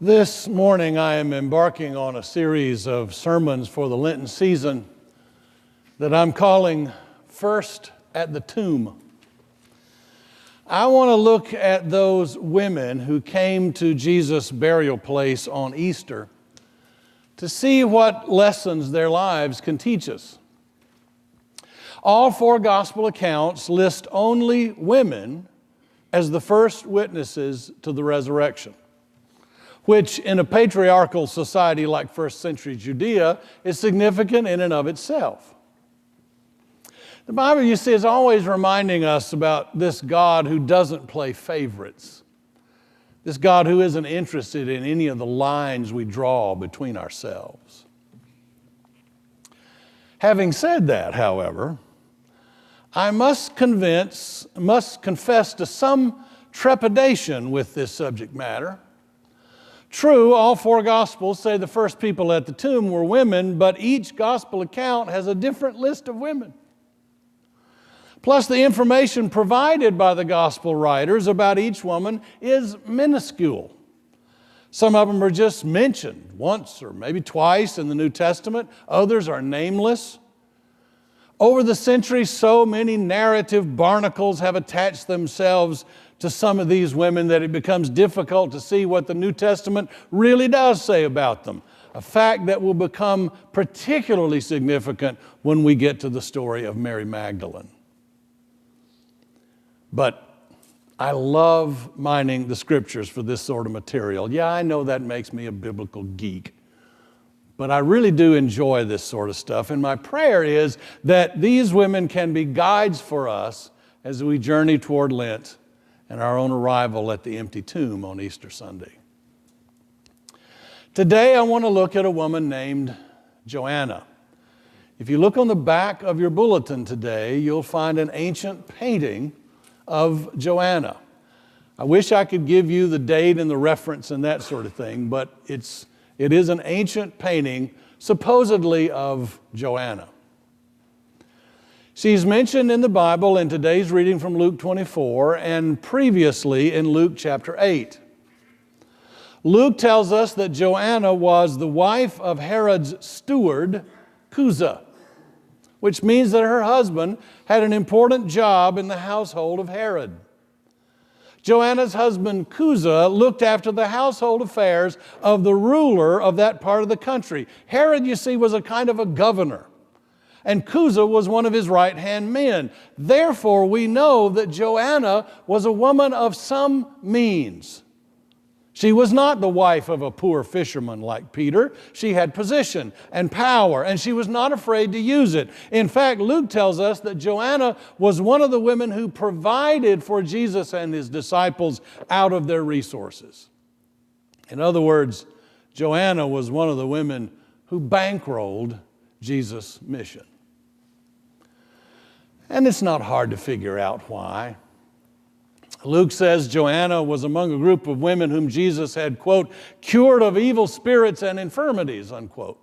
This morning I am embarking on a series of sermons for the Lenten season that I'm calling First at the Tomb. I want to look at those women who came to Jesus' burial place on Easter to see what lessons their lives can teach us. All four gospel accounts list only women as the first witnesses to the resurrection, which in a patriarchal society like first century Judea is significant in and of itself. The Bible, you see, is always reminding us about this God who doesn't play favorites, this God who isn't interested in any of the lines we draw between ourselves. Having said that, however, I must confess to some trepidation with this subject matter. True, all four Gospels say the first people at the tomb were women, but each Gospel account has a different list of women. Plus, the information provided by the Gospel writers about each woman is minuscule. Some of them are just mentioned once or maybe twice in the New Testament. Others are nameless. Over the centuries, so many narrative barnacles have attached themselves to some of these women that it becomes difficult to see what the New Testament really does say about them, a fact that will become particularly significant when we get to the story of Mary Magdalene. But I love mining the scriptures for this sort of material. Yeah, I know that makes me a biblical geek, but I really do enjoy this sort of stuff. And my prayer is that these women can be guides for us as we journey toward Lent and our own arrival at the empty tomb on Easter Sunday. Today, I want to look at a woman named Joanna. If you look on the back of your bulletin today, you'll find an ancient painting of Joanna. I wish I could give you the date and the reference and that sort of thing, but it is an ancient painting, supposedly of Joanna. She's mentioned in the Bible in today's reading from Luke 24 and previously in Luke chapter 8. Luke tells us that Joanna was the wife of Herod's steward, Chuza, which means that her husband had an important job in the household of Herod. Joanna's husband, Chuza, looked after the household affairs of the ruler of that part of the country. Herod, you see, was a kind of a governor, and Chuza was one of his right-hand men. Therefore, we know that Joanna was a woman of some means. She was not the wife of a poor fisherman like Peter. She had position and power, and she was not afraid to use it. In fact, Luke tells us that Joanna was one of the women who provided for Jesus and his disciples out of their resources. In other words, Joanna was one of the women who bankrolled Jesus' mission. And it's not hard to figure out why. Luke says Joanna was among a group of women whom Jesus had, quote, cured of evil spirits and infirmities, unquote.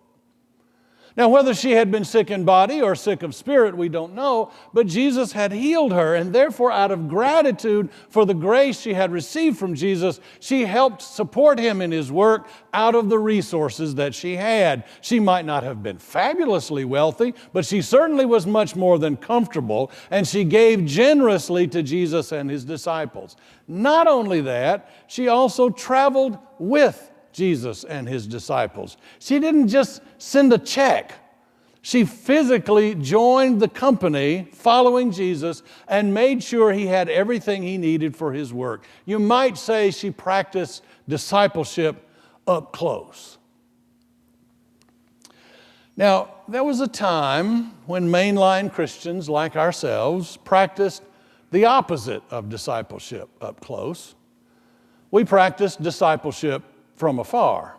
Now, whether she had been sick in body or sick of spirit, we don't know, but Jesus had healed her, and therefore, out of gratitude for the grace she had received from Jesus, she helped support him in his work out of the resources that she had. She might not have been fabulously wealthy, but she certainly was much more than comfortable, and she gave generously to Jesus and his disciples. Not only that, she also traveled with Jesus and his disciples. She didn't just send a check. She physically joined the company following Jesus and made sure he had everything he needed for his work. You might say she practiced discipleship up close. Now, there was a time when mainline Christians like ourselves practiced the opposite of discipleship up close. We practiced discipleship from afar.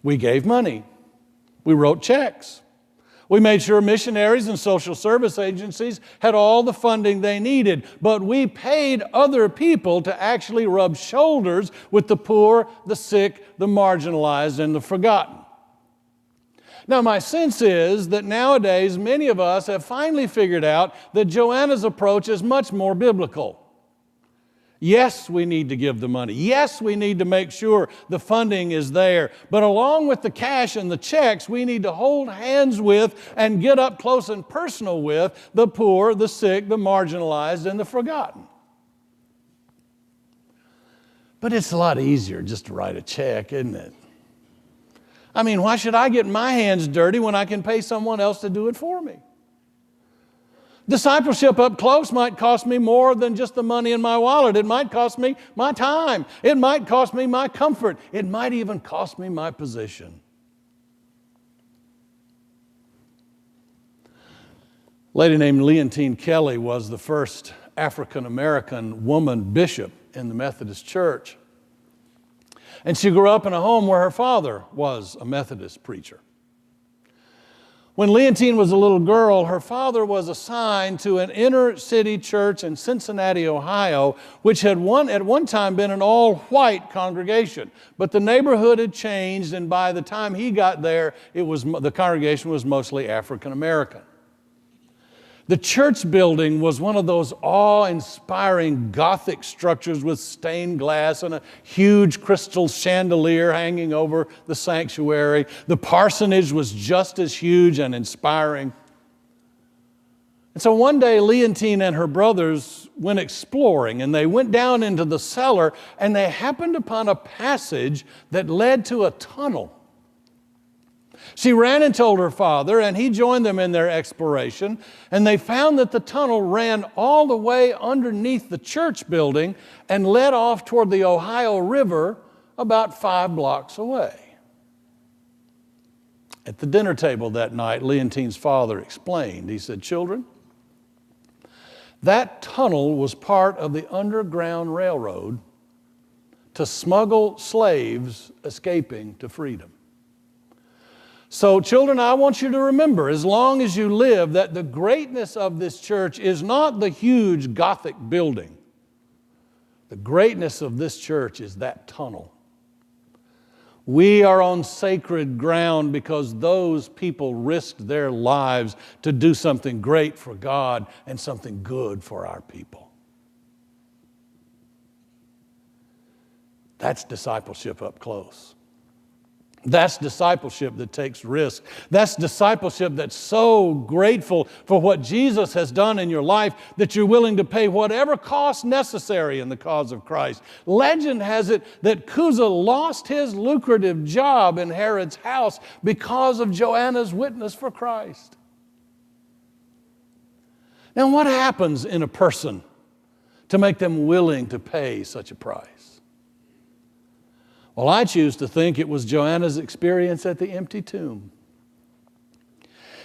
We gave money. We wrote checks. We made sure missionaries and social service agencies had all the funding they needed, but we paid other people to actually rub shoulders with the poor, the sick, the marginalized, and the forgotten. Now, my sense is that nowadays many of us have finally figured out that Joanna's approach is much more biblical. Yes, we need to give the money. Yes, we need to make sure the funding is there. But along with the cash and the checks, we need to hold hands with and get up close and personal with the poor, the sick, the marginalized, and the forgotten. But it's a lot easier just to write a check, isn't it? I mean, why should I get my hands dirty when I can pay someone else to do it for me? Discipleship up close might cost me more than just the money in my wallet. It might cost me my time. It might cost me my comfort. It might even cost me my position. A lady named Leontine Kelly was the first African-American woman bishop in the Methodist Church. And she grew up in a home where her father was a Methodist preacher. When Leontine was a little girl, her father was assigned to an inner city church in Cincinnati, Ohio, which had at one time been an all-white congregation. But the neighborhood had changed, and by the time he got there, the congregation was mostly African American. The church building was one of those awe-inspiring Gothic structures with stained glass and a huge crystal chandelier hanging over the sanctuary. The parsonage was just as huge and inspiring. And so one day, Leontine and her brothers went exploring, and they went down into the cellar, and they happened upon a passage that led to a tunnel. She ran and told her father, and he joined them in their exploration, and they found that the tunnel ran all the way underneath the church building and led off toward the Ohio River about 5 blocks away. At the dinner table that night, Leontine's father explained. He said, "Children, that tunnel was part of the Underground Railroad to smuggle slaves escaping to freedom. So, children, I want you to remember, as long as you live, that the greatness of this church is not the huge Gothic building. The greatness of this church is that tunnel. We are on sacred ground because those people risked their lives to do something great for God and something good for our people." That's discipleship up close. That's discipleship that takes risk. That's discipleship that's so grateful for what Jesus has done in your life that you're willing to pay whatever cost necessary in the cause of Christ. Legend has it that Cusa lost his lucrative job in Herod's house because of Joanna's witness for Christ. Now, what happens in a person to make them willing to pay such a price? Well, I choose to think it was Joanna's experience at the empty tomb.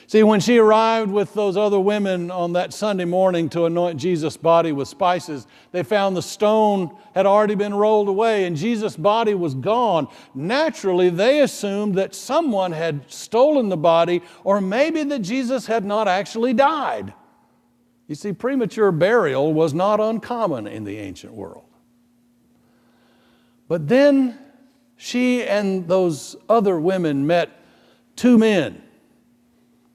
See, when she arrived with those other women on that Sunday morning to anoint Jesus' body with spices, they found the stone had already been rolled away and Jesus' body was gone. Naturally, they assumed that someone had stolen the body, or maybe that Jesus had not actually died. You see, premature burial was not uncommon in the ancient world. But then she and those other women met 2 men.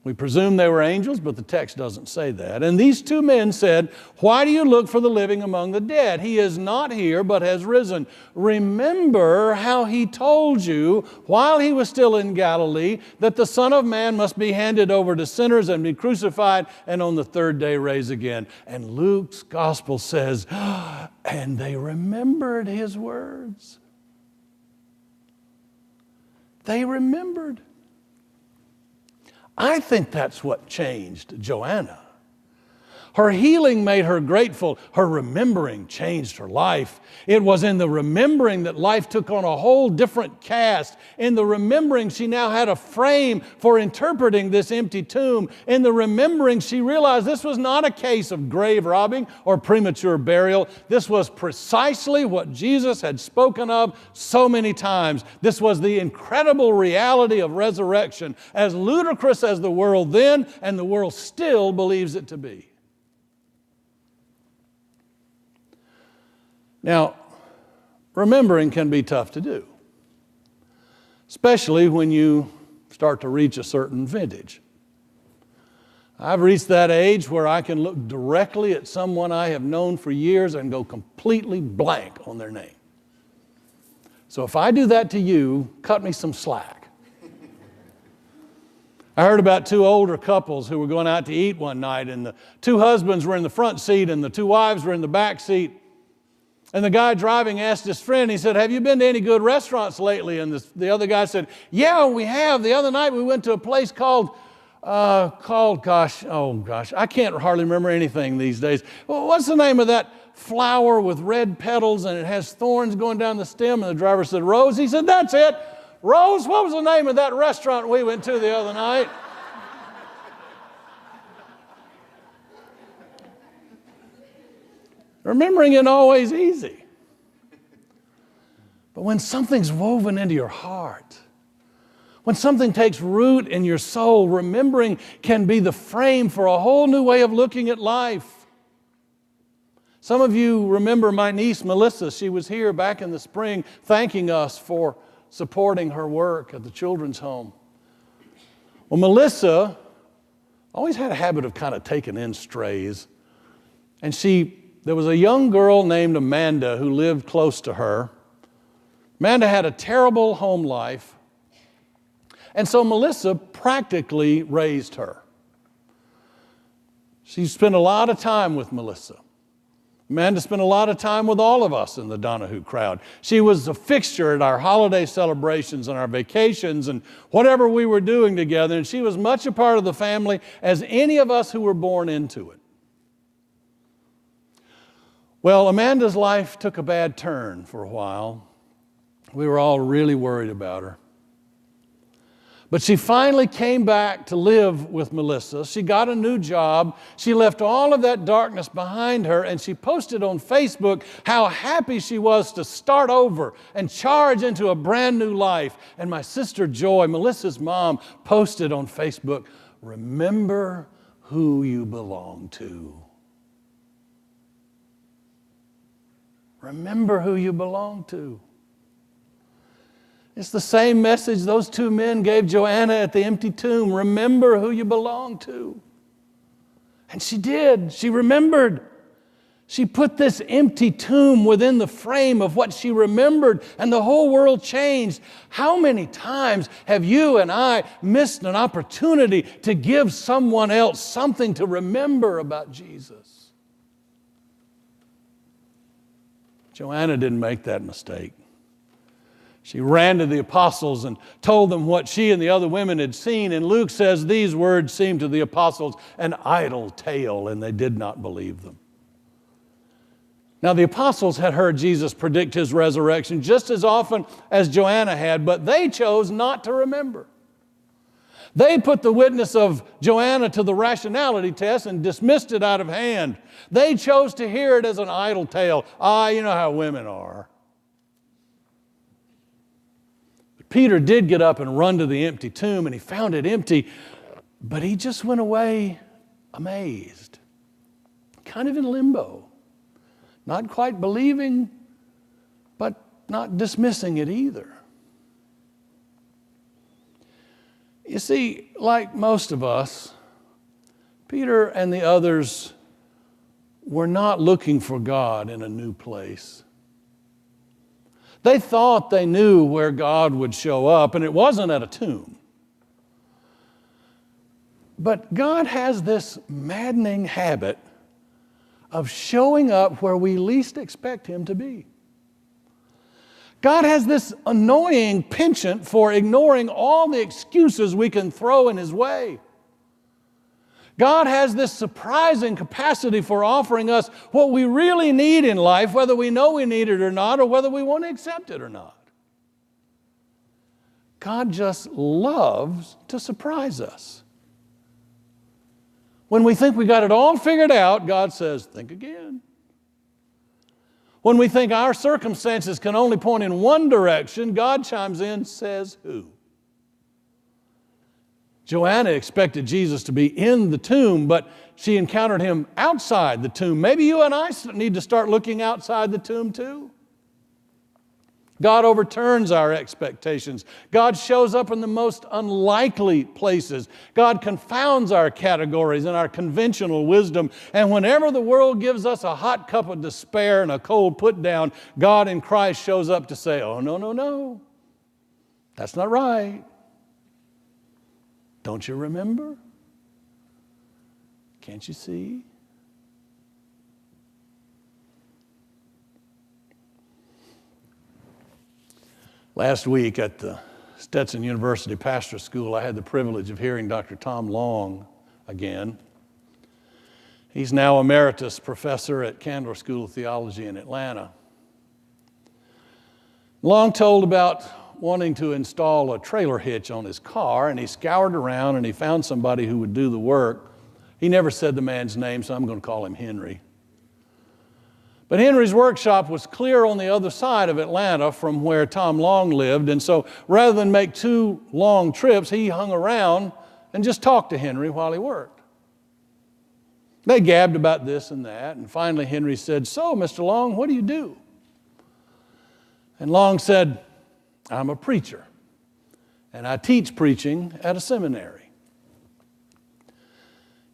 We presume they were angels, but the text doesn't say that. And these 2 men said, "Why do you look for the living among the dead? He is not here, but has risen. Remember how he told you while he was still in Galilee that the Son of Man must be handed over to sinners and be crucified and on the 3rd day rise again." And Luke's gospel says, and they remembered his words. They remembered. I think that's what changed Joanna. Her healing made her grateful. Her remembering changed her life. It was in the remembering that life took on a whole different cast. In the remembering, she now had a frame for interpreting this empty tomb. In the remembering, she realized this was not a case of grave robbing or premature burial. This was precisely what Jesus had spoken of so many times. This was the incredible reality of resurrection, as ludicrous as the world then and the world still believes it to be. Now, remembering can be tough to do, especially when you start to reach a certain vintage. I've reached that age where I can look directly at someone I have known for years and go completely blank on their name. So if I do that to you, cut me some slack. I heard about two older couples who were going out to eat one night, and the two husbands were in the front seat and the two wives were in the back seat. And the guy driving asked his friend, he said, "Have you been to any good restaurants lately?" And the other guy said, "Yeah, we have. The other night we went to a place called I can't hardly remember anything these days. Well, what's the name of that flower with red petals and it has thorns going down the stem?" And the driver said, "Rose." He said, "That's it. Rose, what was the name of that restaurant we went to the other night?" Remembering isn't always easy. But when something's woven into your heart, when something takes root in your soul, remembering can be the frame for a whole new way of looking at life. Some of you remember my niece, Melissa. She was here back in the spring thanking us for supporting her work at the children's home. Well, Melissa always had a habit of kind of taking in strays. And there was a young girl named Amanda who lived close to her. Amanda had a terrible home life. And so Melissa practically raised her. She spent a lot of time with Melissa. Amanda spent a lot of time with all of us in the Donahue crowd. She was a fixture at our holiday celebrations and our vacations and whatever we were doing together. And she was much a part of the family as any of us who were born into it. Well, Amanda's life took a bad turn for a while. We were all really worried about her. But she finally came back to live with Melissa. She got a new job. She left all of that darkness behind her, and she posted on Facebook how happy she was to start over and charge into a brand new life. And my sister Joy, Melissa's mom, posted on Facebook, "Remember who you belong to." Remember who you belong to. It's the same message those two men gave Joanna at the empty tomb. Remember who you belong to. And she did. She remembered. She put this empty tomb within the frame of what she remembered, and the whole world changed. How many times have you and I missed an opportunity to give someone else something to remember about Jesus? Joanna didn't make that mistake. She ran to the apostles and told them what she and the other women had seen. And Luke says these words seemed to the apostles an idle tale, and they did not believe them. Now, the apostles had heard Jesus predict his resurrection just as often as Joanna had, but they chose not to remember. They put the witness of Joanna to the rationality test and dismissed it out of hand. They chose to hear it as an idle tale. You know how women are. Peter did get up and run to the empty tomb, and he found it empty, but he just went away amazed, kind of in limbo, not quite believing, but not dismissing it either. You see, like most of us, Peter and the others were not looking for God in a new place. They thought they knew where God would show up, and it wasn't at a tomb. But God has this maddening habit of showing up where we least expect him to be. God has this annoying penchant for ignoring all the excuses we can throw in his way. God has this surprising capacity for offering us what we really need in life, whether we know we need it or not, or whether we want to accept it or not. God just loves to surprise us. When we think we got it all figured out, God says, think again. When we think our circumstances can only point in one direction, God chimes in, says who? Joanna expected Jesus to be in the tomb, but she encountered him outside the tomb. Maybe you and I need to start looking outside the tomb too. God overturns our expectations. God shows up in the most unlikely places. God confounds our categories and our conventional wisdom. And whenever the world gives us a hot cup of despair and a cold put down, God in Christ shows up to say, oh, no, no, no. That's not right. Don't you remember? Can't you see? Last week at the Stetson University Pastor School, I had the privilege of hearing Dr. Tom Long again. He's now emeritus professor at Candler School of Theology in Atlanta. Long told about wanting to install a trailer hitch on his car, and he scoured around and he found somebody who would do the work. He never said the man's name, so I'm going to call him Henry. But Henry's workshop was clear on the other side of Atlanta from where Tom Long lived, and so rather than make 2 long trips, he hung around and just talked to Henry while he worked. They gabbed about this and that, and finally Henry said, "So, Mr. Long, what do you do?" And Long said, "I'm a preacher, and I teach preaching at a seminary."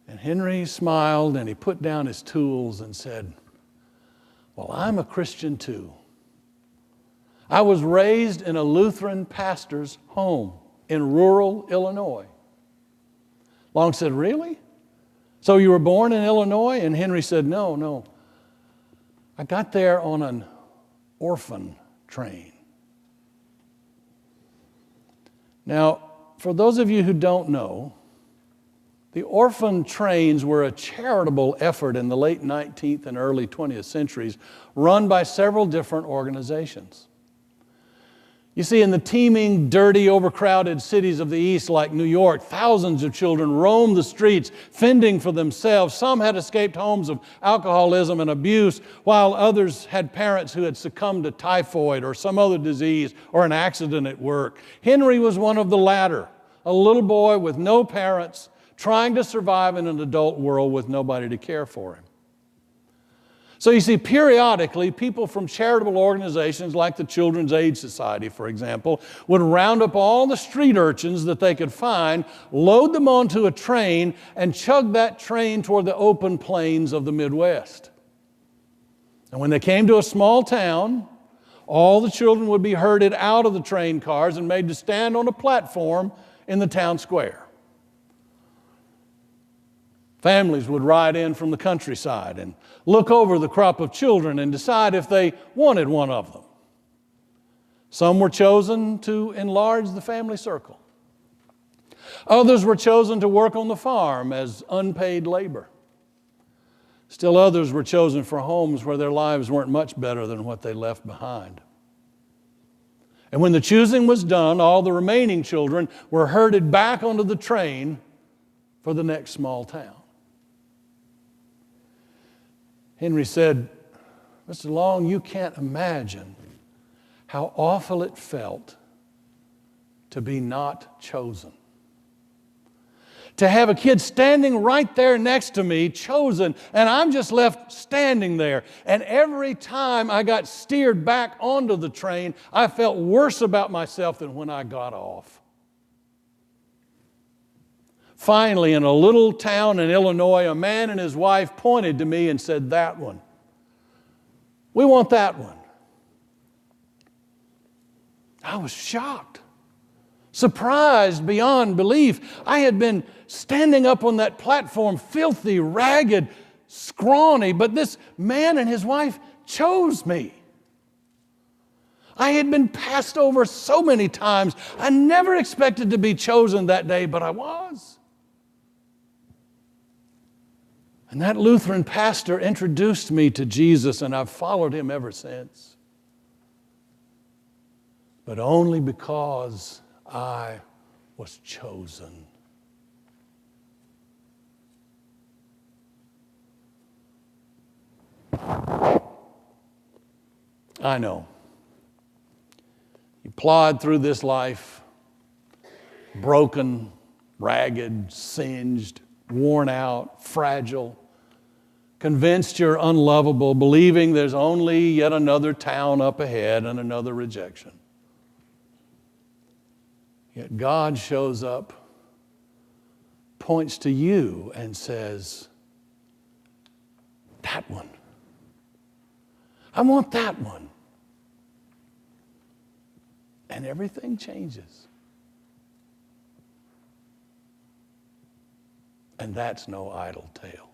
And Henry smiled, and he put down his tools and said, "Well, I'm a Christian too. I was raised in a Lutheran pastor's home in rural Illinois." Long said, "Really? So you were born in Illinois?" And Henry said, No. I got there on an orphan train." Now, for those of you who don't know, the orphan trains were a charitable effort in the late 19th and early 20th centuries run by several different organizations. You see, in the teeming, dirty, overcrowded cities of the East like New York, thousands of children roamed the streets, fending for themselves. Some had escaped homes of alcoholism and abuse, while others had parents who had succumbed to typhoid or some other disease or an accident at work. Henry was one of the latter, a little boy with no parents, trying to survive in an adult world with nobody to care for him. So you see, periodically, people from charitable organizations like the Children's Aid Society, for example, would round up all the street urchins that they could find, load them onto a train, and chug that train toward the open plains of the Midwest. And when they came to a small town, all the children would be herded out of the train cars and made to stand on a platform in the town square. Families would ride in from the countryside and look over the crop of children and decide if they wanted one of them. Some were chosen to enlarge the family circle. Others were chosen to work on the farm as unpaid labor. Still others were chosen for homes where their lives weren't much better than what they left behind. And when the choosing was done, all the remaining children were herded back onto the train for the next small town. Henry said, "Mr. Long, you can't imagine how awful it felt to be not chosen. To have a kid standing right there next to me, chosen, and I'm just left standing there. And every time I got steered back onto the train, I felt worse about myself than when I got off." Finally, in a little town in Illinois, a man and his wife pointed to me and said, "That one. We want that one." I was shocked, surprised beyond belief. I had been standing up on that platform, filthy, ragged, scrawny, but this man and his wife chose me. I had been passed over so many times. I never expected to be chosen that day, but I was. And that Lutheran pastor introduced me to Jesus, and I've followed him ever since. But only because I was chosen. I know. You plod through this life, broken, ragged, singed, worn out, fragile, convinced you're unlovable, believing there's only yet another town up ahead and another rejection. Yet God shows up, points to you, and says, that one. I want that one. And everything changes. And that's no idle tale.